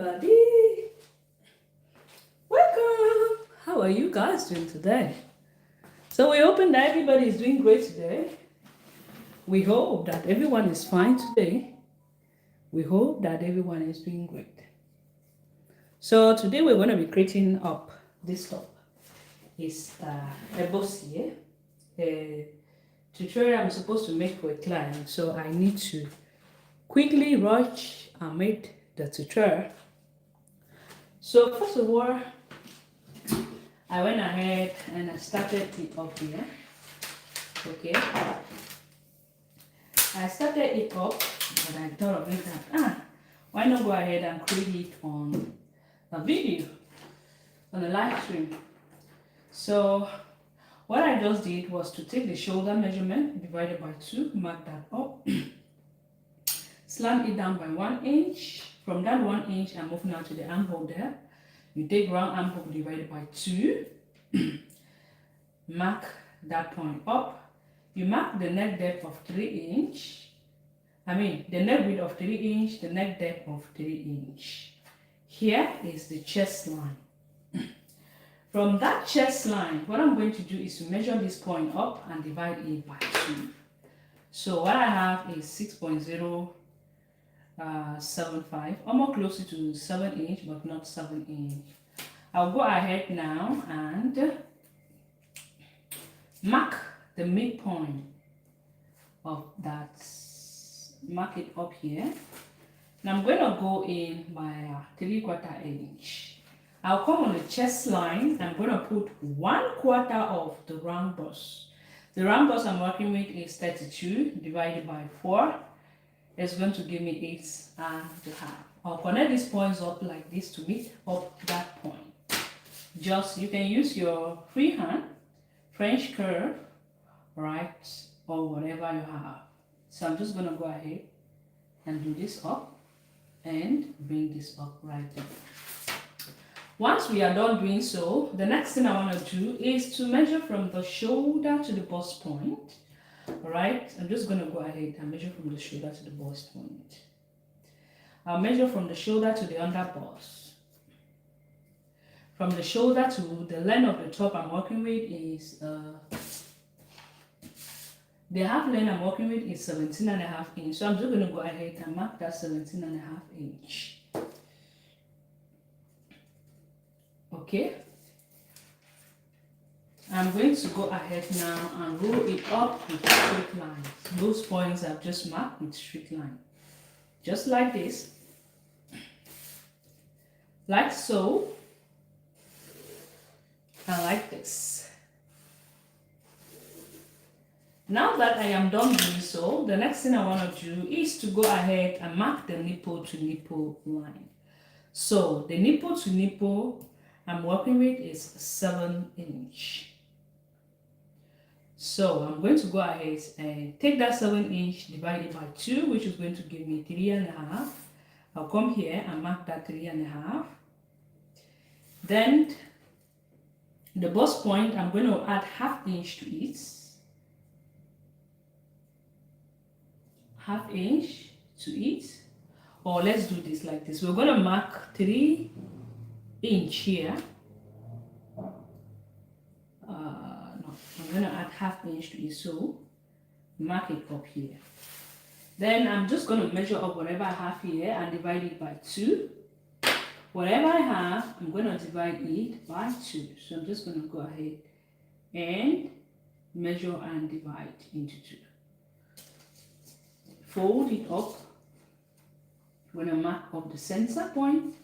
everybody. Welcome. How are you guys doing today? So we hope that everybody is doing great today. We hope that everyone is fine today. We hope that everyone is doing great. So today we're going to be creating up this top. It's a bossier, a tutorial I'm supposed to make for a client. So I need to quickly rush and make the tutorial. So first of all, I went ahead and I started it up here. Okay. I started it up, but I thought of it that why not go ahead and create it on a video, on a live stream. So what I just did was to take the shoulder measurement divided by 2, mark that up, slant it down by 1 inch. From that 1 inch, I'm moving out to the armhole there. You take round armhole divided by 2, mark that point up. You mark the neck depth of 3 inch. The neck width of 3 inch, the neck depth of 3 inch. Here is the chest line. From that chest line, what I'm going to do is to measure this point up and divide it by 2. So what I have is 6.075, almost closer to 7 inch, but not 7 inch. I'll go ahead now and mark the midpoint of that. Mark it up here. Now I'm going to go in by 3/4 inch. I'll come on the chest line. I'm going to put 1/4 of the round bust. The round bust I'm working with is 32 divided by 4. It's going to give me 8.5. I'll connect these points up like this to meet up that point. You can use your freehand, French curve, right, or whatever you have. So I'm just going to go ahead and do this up and bring this up right there. Once we are done doing so, the next thing I want to do is to measure from the shoulder to the bust point. Alright, I'm just going to go ahead and measure from the shoulder to the bust point. I'll measure from the shoulder to the under bust. From the shoulder to the length of the top I'm working with is, the half length I'm working with is 17.5 inch. So I'm just going to go ahead and mark that 17.5 inch. Okay. I'm going to go ahead now and roll it up with straight lines. Those points I've just marked with straight line. Just like this. Like so. And like this. Now that I am done doing so, the next thing I want to do is to go ahead and mark the nipple to nipple line. So the nipple to nipple I'm working with is 7 inch. So I'm going to go ahead and take that 7 inch divided by 2, which is going to give me 3.5. I'll come here and mark that 3.5. Then the bust point, I'm going to add ½ inch to it. ½ inch to it. Or let's do this like this. We're going to mark 3 inch here. No, I'm going to add ½ inch to it. So mark it up here. Then I'm just going to measure up whatever I have here and divide it by 2. Whatever I have, I'm going to divide it by 2. So I'm just going to go ahead and measure and divide into 2. Fold it up. I'm going to mark up the center point.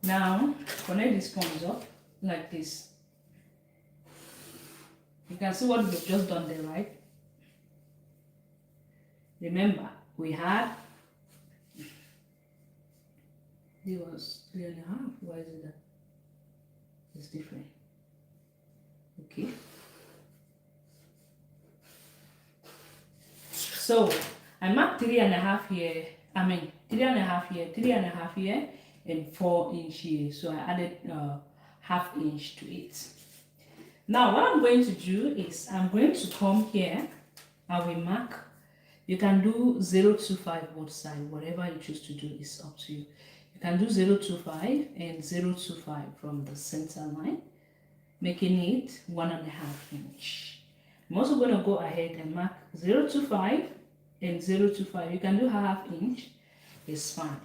Now, connect these points up like this. You can see what we've just done there, right? Remember, we had, it was 3.5. Why is it that? It's different. Okay. So, I marked 3.5 here. 3.5 here, 3.5 here, and 4 inch here. So I added ½ inch to it. Now what I'm going to do is I'm going to come here. I will mark. You can do 0 to 5 both sides. Whatever you choose to do is up to you. You can do 0.25 and 0.25 from the center line, making it 1.5 inch. I'm also going to go ahead and mark 0.25 and 0.25. You can do half inch, it's fine.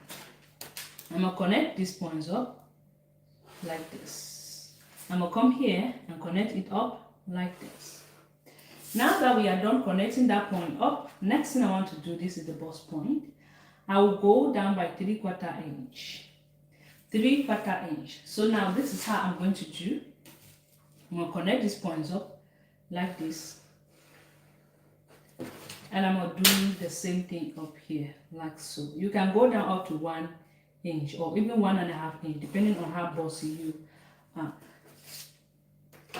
I'm going to connect these points up like this. I'm going to come here and connect it up like this. Now that we are done connecting that point up, next thing I want to do, this is the bust point. I will go down by 3/4 inch. 3/4 inch. So now this is how I'm going to do. I'm going to connect these points up like this. And I'm going to do the same thing up here, like so. You can go down up to 1 inch or even 1.5 inch, depending on how bossy you are.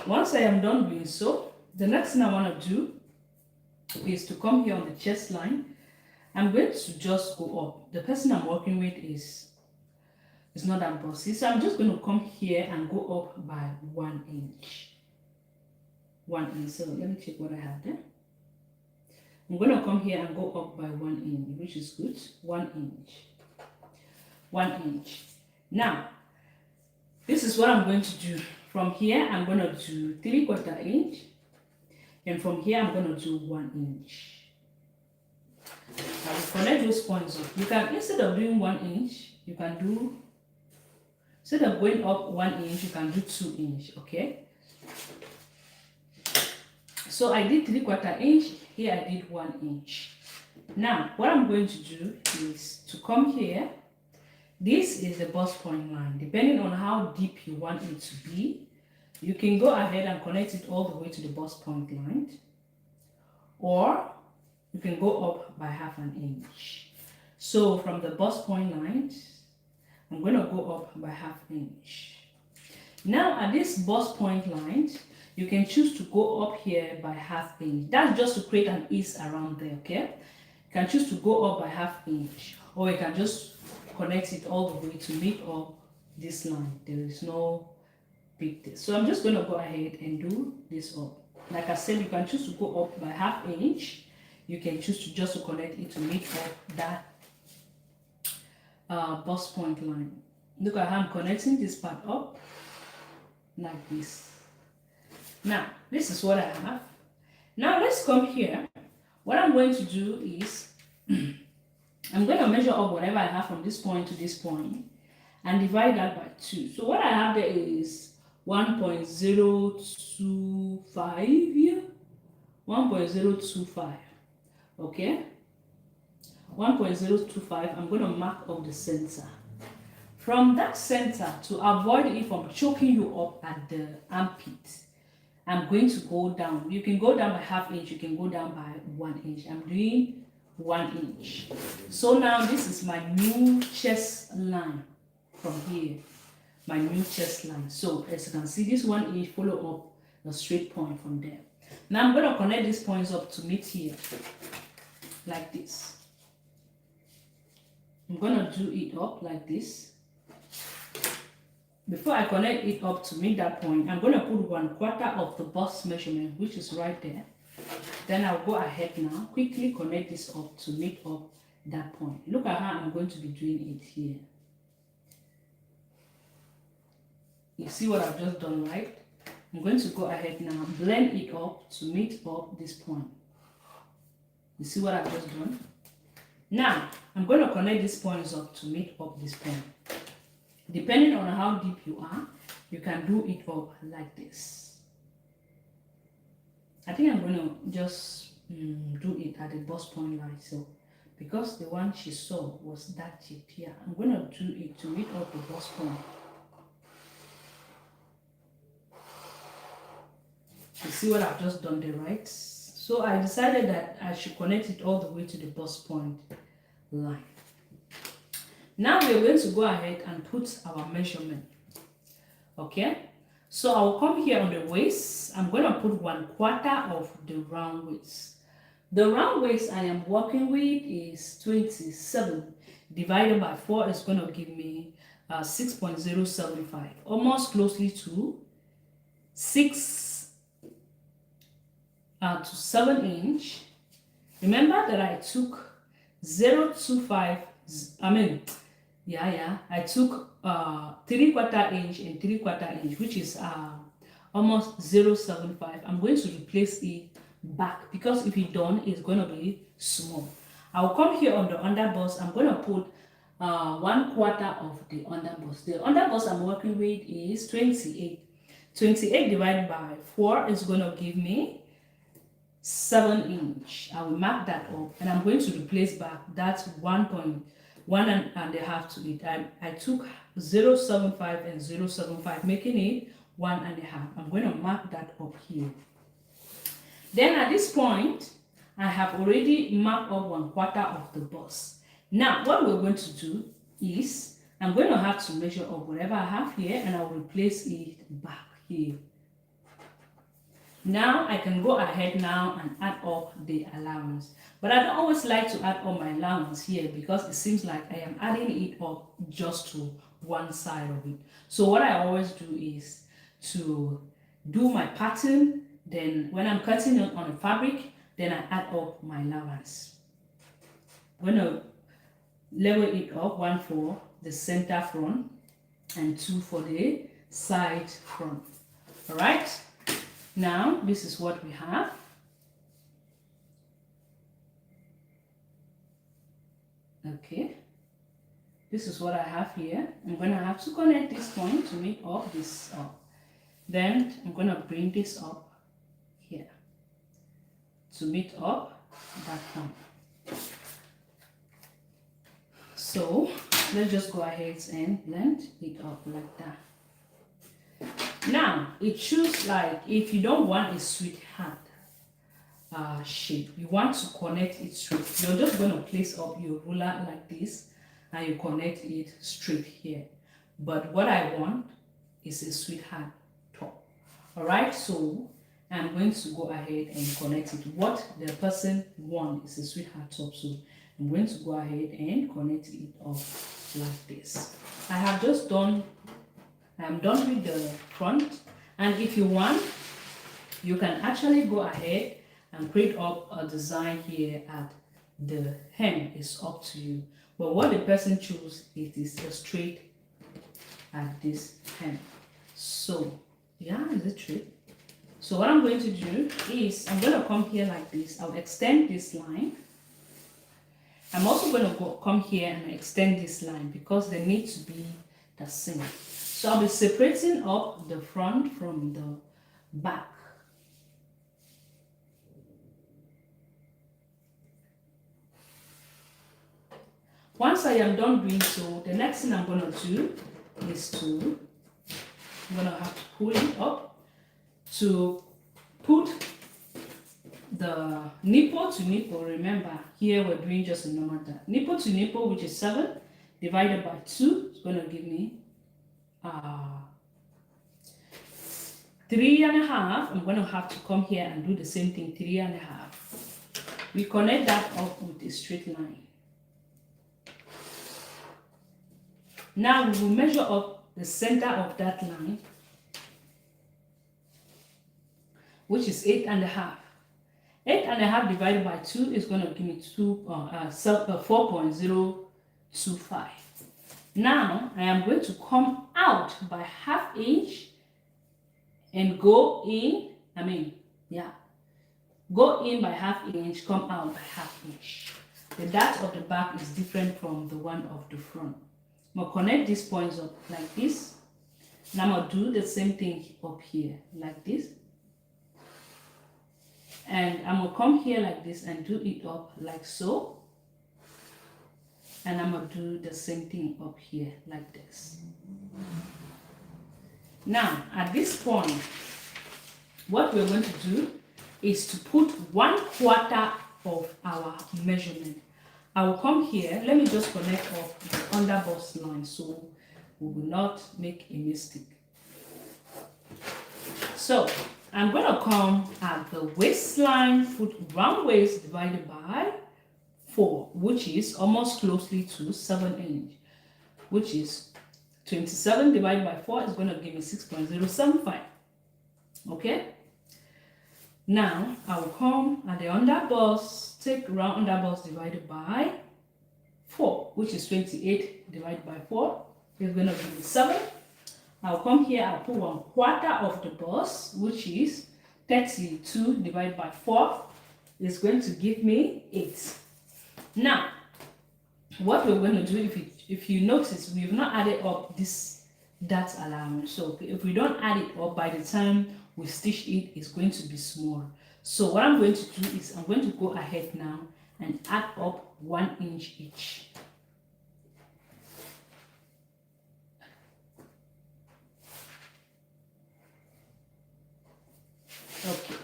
Once I am done doing so, the next thing I want to do is to come here on the chest line. I'm going to just go up. The person I'm working with is not that bossy, so I'm just going to come here and go up by 1 inch. 1 inch. So let me check what I have there. I'm going to come here and go up by 1 inch, which is good. 1 inch. 1 inch. Now, this is what I'm going to do. From here, I'm going to do 3/4 inch. And from here, I'm going to do 1 inch. I will connect those points up. You can, instead of doing 1 inch, you can do, instead of going up 1 inch, you can do 2 inch, okay? So I did 3/4 inch, here I did 1 inch. Now, what I'm going to do is to come here. This is the bust point line. Depending on how deep you want it to be, you can go ahead and connect it all the way to the bust point line, or you can go up by half an inch. So from the bust point line, I'm going to go up by half inch. Now at this bust point line, you can choose to go up here by half inch. That's just to create an ease around there, okay? You can choose to go up by half inch, or you can just connect it all the way to make up this line. There is no big deal. So I'm just going to go ahead and do this up. Like I said, you can choose to go up by half inch. You can choose to just to connect it to make up that bust point line. Look at how I'm connecting this part up like this. Now, this is what I have. Now let's come here. What I'm going to do is I'm going to measure up whatever I have from this point to this point and divide that by 2. So what I have there is 1.025 here. 1.025. Okay? 1.025. I'm going to mark up the center. From that center, to avoid it from choking you up at the armpit, I'm going to go down. You can go down by half inch. You can go down by 1 inch. I'm doing 1 inch. So now this is my new chest line from here. My new chest line. So as you can see, this 1 inch follow up the straight point from there. Now I'm going to connect these points up to meet here like this. I'm going to do it up like this. Before I connect it up to meet that point, I'm going to put 1/4 of the bust measurement, which is right there. Then I'll go ahead now, quickly connect this up to meet up that point. Look at how I'm going to be doing it here. You see what I've just done, right? I'm going to go ahead now, blend it up to meet up this point. You see what I've just done? Now, I'm going to connect these points up to meet up this point. Depending on how deep you are, you can do it up like this. I think I'm going to just do it at the bust point line. So, because the one she saw was that deep here, I'm going to do it to meet up the bust point. You see what I've just done there, right? So I decided that I should connect it all the way to the bust point line. Now we're going to go ahead and put our measurement. Okay? So I'll come here on the waist. I'm going to put 1/4 of the round waist. The round waist I am working with is 27 divided by 4 is going to give me 6.075, almost closely to 6 to 7 inch. Remember that I took 0.25, I took 3/4 inch and 3/4 inch, which is almost 0.75. I'm going to replace it back because if you don't, it's going to be small. I'll come here on the underbust. I'm going to put 1/4 of the underbust. The underbust I'm working with is 28. 28 divided by 4 is going to give me 7 inch. I will mark that up and I'm going to replace back. That's 1.1.5 to it. I took 0.75 and 0.75, making it 1.5. I'm going to mark that up here. Then at this point, I have already marked up 1/4 of the bust. Now, what we're going to do is I'm going to have to measure up whatever I have here and I'll replace it back here. Now I can go ahead now and add up the allowance. But I don't always like to add up my allowance here because it seems like I am adding it up just to one side of it. So what I always do is to do my pattern, then when I'm cutting it on a fabric, then I add up my allowance. I'm going to level it up, 1 for the center front and 2 for the side front. All right, now this is what we have. Okay, this is what I have here. I'm going to have to connect this point to make up this up. Then I'm going to bring this up here to meet up that point. So let's just go ahead and blend it up like that. Now it shows like if you don't want a sweetheart shape, you want to connect it straight, you're just going to place up your ruler like this and you connect it straight here. But what I want is a sweetheart top. All right, so I'm going to go ahead and connect it. What the person wants is a sweetheart top, so I'm going to go ahead and connect it up like this. I'm done with the front, and if you want, you can actually go ahead and create up a design here at the hem. Is up to you, but what the person chooses, it is a straight at this hem. So yeah, is it straight? So what I'm going to do is I'm going to come here like this. I'll extend this line. I'm also going to come here and extend this line because they need to be the same. So I'll be separating up the front from the back. Once I am done doing so, the next thing I'm going to do is I'm going to have to pull it up to put the nipple to nipple. Remember, here we're doing just a normal nipple to nipple, which is 7 divided by 2 is going to give me 3.5. I'm going to have to come here and do the same thing, 3.5. We connect that up with a straight line. Now we will measure up the center of that line, which is 8.5. 8.5 divided by 2 is going to give me 4.025. Now I am going to come out by 1/2 inch and go in. Go in by 1/2 inch, come out by 1/2 inch. The dart of the back is different from the one of the front. I'm going to connect these points up like this. Now I'm going to do the same thing up here like this. And I'm going to come here like this and do it up like so. And I'm going to do the same thing up here like this. Now, at this point, what we're going to do is to put 1/4 of our measurement. I will come here. Let me just connect up the underbust line so we will not make a mistake. So I'm going to come at the waistline, put round waist divided by 4, which is almost closely to 7 inch, which is 27 divided by 4 is going to give me 6.075. Okay. Now I will come at the underbust, take round underbust divided by 4, which is 28 divided by 4 is going to give me 7. I'll come here, I'll put 1/4 of the bus, which is 32 divided by 4 is going to give me 8. Now, what we're going to do, if you notice, we've not added up this dart allowance. So if we don't add it up, by the time we stitch it, it's going to be small. So what I'm going to do is I'm going to go ahead now and add up 1 inch each. Okay,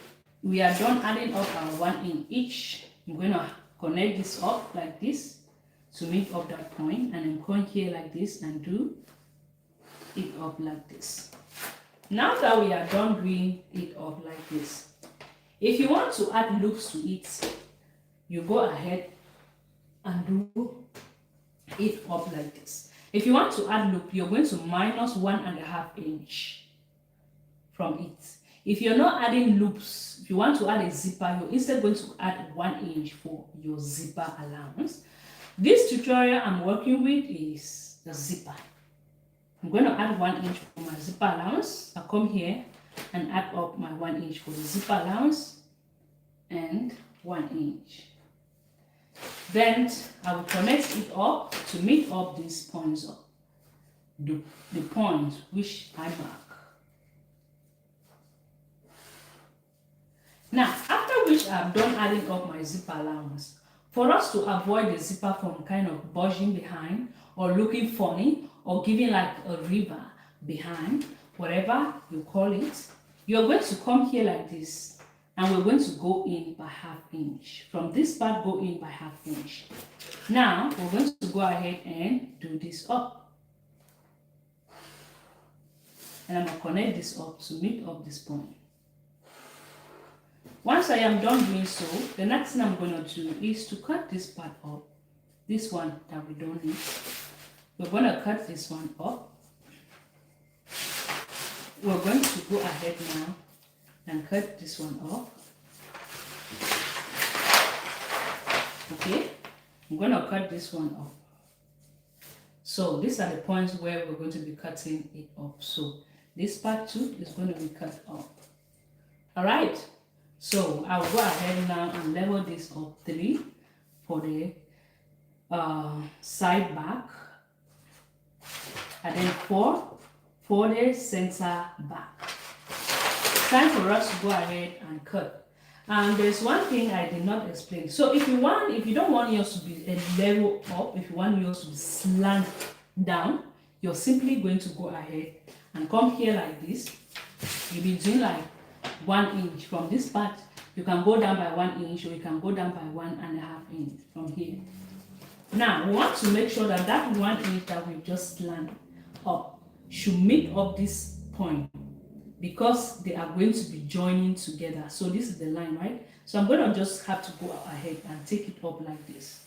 we are done adding up our 1 inch each. I'm going to connect this up like this to meet up that point, and then come here like this and do it up like this. Now that we are done doing it up like this, if you want to add loops to it, you go ahead and do it up like this. If you want to add loop, you're going to minus 1.5 inch from it. If you're not adding loops, if you want to add a zipper, you're instead going to add 1 inch for your zipper allowance. This tutorial I'm working with is the zipper. I'm going to add 1 inch for my zipper allowance. I'll come here and add up my 1 inch for the zipper allowance and 1 inch. Then I will connect it up to meet up these points up, the points which I mark. Now, after which I've done adding up my zipper allowance, for us to avoid the zipper from kind of bulging behind or looking funny or giving like a river behind, whatever you call it, you're going to come here like this, and we're going to go in by 1/2 inch. From this part, go in by 1/2 inch. Now, we're going to go ahead and do this up. And I'm going to connect this up to meet up this point. Once I am done doing so, the next thing I'm going to do is to cut this part up. This one that we don't need. We're going to cut this one up. We're going to go ahead now and cut this one up. Okay, I'm going to cut this one up. So these are the points where we're going to be cutting it up. So this part too is going to be cut up. All right. So I'll go ahead now and level this up 3 for the side back, and then 4 for the center back. Time for us to go ahead and cut. And there's one thing I did not explain. So if you don't want yours to be a level up, if you want yours to be slant down, you're simply going to go ahead and come here like this. You'll be doing like 1 inch from this part. You can go down by 1 inch, or you can go down by 1.5 inch from here. Now we want to make sure that that 1 inch that we just slant up should meet up this point, because they are going to be joining together. So this is the line, right? So I'm going to just have to go ahead and take it up like this.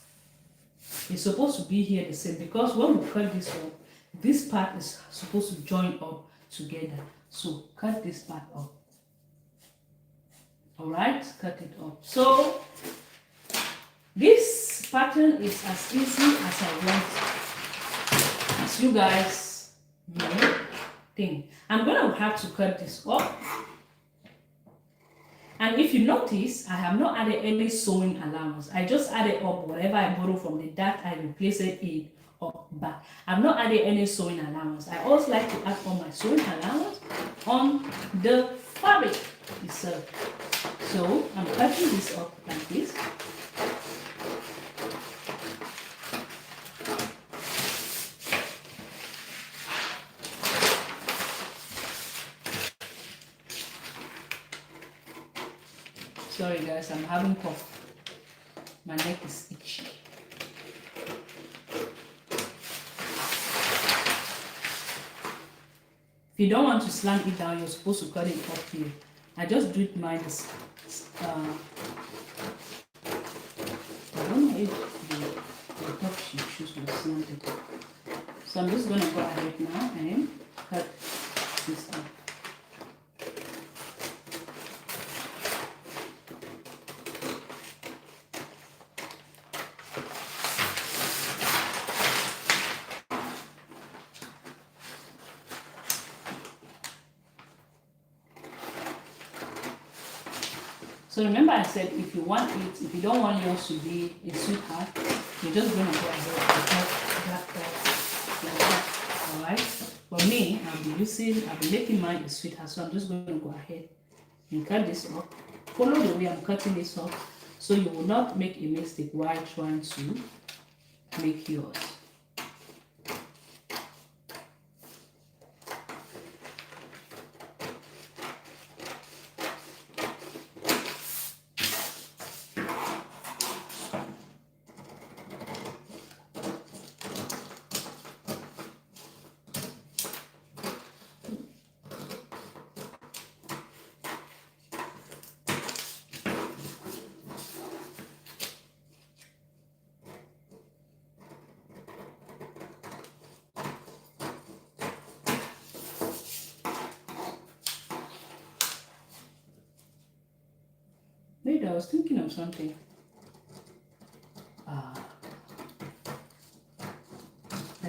It's supposed to be here the same, because when we cut this up, this part is supposed to join up together. So cut this part up. All right, cut it up. So this pattern is as easy as I want, as you guys may think. I'm going to have to cut this up. And if you notice, I have not added any sewing allowance. I just added up whatever I borrowed from the dart, I replaced it up back. I've not added any sewing allowance. I also like to add all my sewing allowance on the fabric itself. So I'm cutting this up like this. Sorry guys, I'm having cough. My neck is itchy. If you don't want to slant it down, you're supposed to cut it up here. I just do it mine. I don't know if the top shoes will slant it. So I'm just going to go ahead now and cut this up. So remember I said if you want it, if you don't want yours to be a sweetheart, you're just going to go ahead and cut black off like that. Alright? For me, I'll be making mine a sweetheart, so I'm just going to go ahead and cut this off. Follow the way I'm cutting this off so you will not make a mistake while trying to make yours. Wait, I was thinking of something. I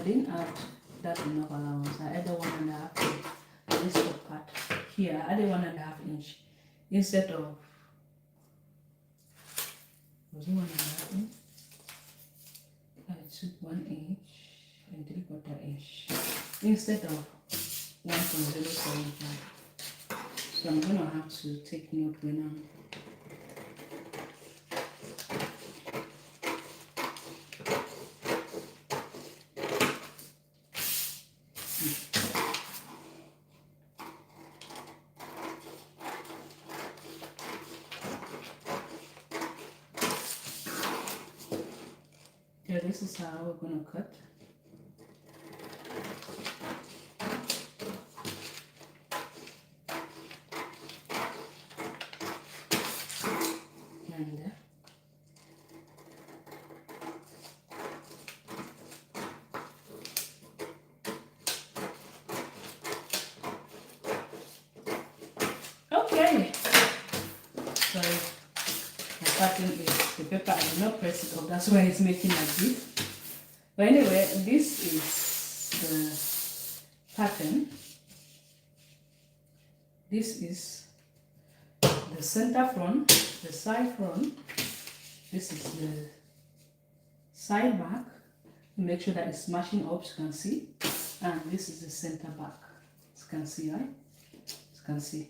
didn't add that enough allowance. I added 1.5 this top part. Here, I added 1.5 inch instead of, was it 1.5 inch? I took 1 inch and 3/4 inch instead of 1.075. So I'm gonna have to take note when I'm yeah, this is how we're gonna cut. And okay. So the pattern is the paper. I did not press it off. That's why it's making like this. But anyway, this is the pattern. This is the center front, the side front. This is the side back. Make sure that it's matching up, you can see. And this is the center back. You can see, right? You can see.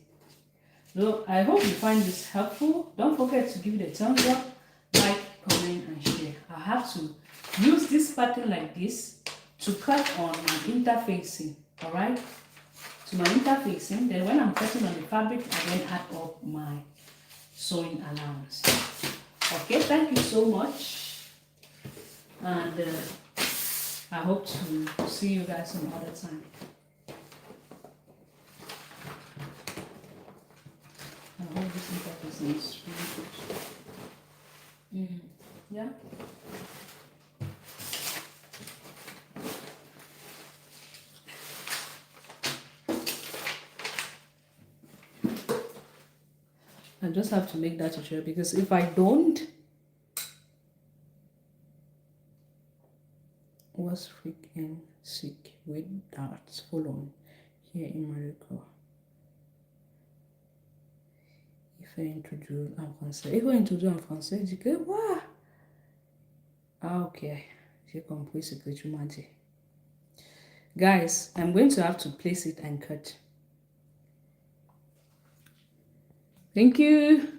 So I hope you find this helpful. Don't forget to give it a thumbs up, like, comment, and share. I have to use this pattern like this to cut on my interfacing. Alright? To my interfacing. Then when I'm cutting on the fabric, I then add up my sewing allowance. Okay, thank you so much. And I hope to see you guys some other time. I hope this interfacing is really good. Yeah. I just have to make that tutorial because if I don't, was freaking sick with that. Hold on. Here in Morocco. Il faut introduire en français. Il faut introduire en français. Je dis que, what? Ah, ok. J'ai compris ce que tu m'as dit. Guys, I'm going to have to place it and cut. Thank you.